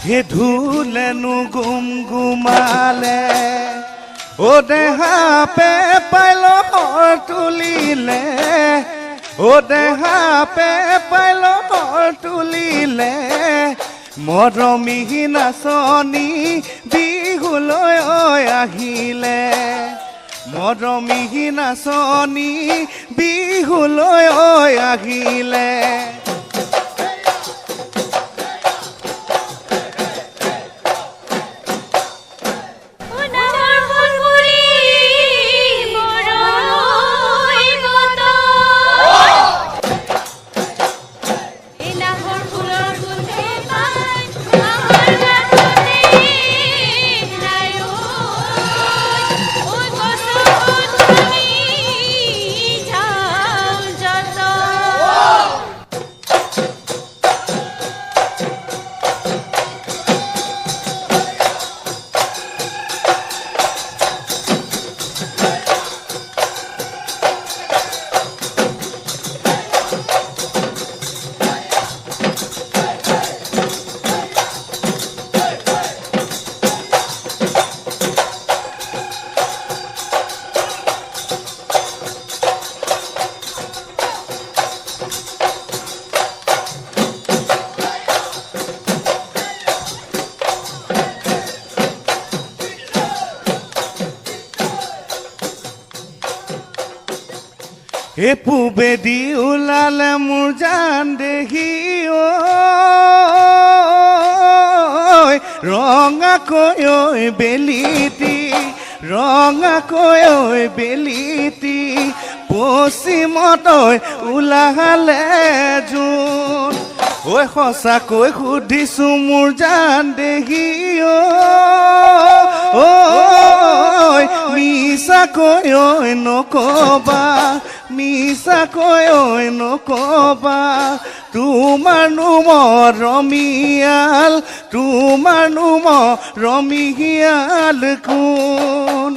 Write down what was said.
হে ধুলেনো গুম গুমালে ও দেহা পে পাইল তুলিলে ও দেহা পে পাইল তুলিলে মৰমী নাচনী বিহুলৈ আহিলে মৰমী নাচনী বিহুলৈ আহিলে এ পূবেদি ওলালে মোৰ জান দেহি ঐ ৰঙাকৈ ঐ বেলিটি ৰঙাকৈ ঐ বেলিটি পশ্চিমত ওলালে জোন ঐ সঁচাকৈ সুধিছো মোৰ জান দেহি ঐ মিছাকৈ ঐ নকবা মিছাকৈ ঐ নকবা তোমাৰনো মৰমীয়াল তোমাৰনো মৰমীয়াল কোন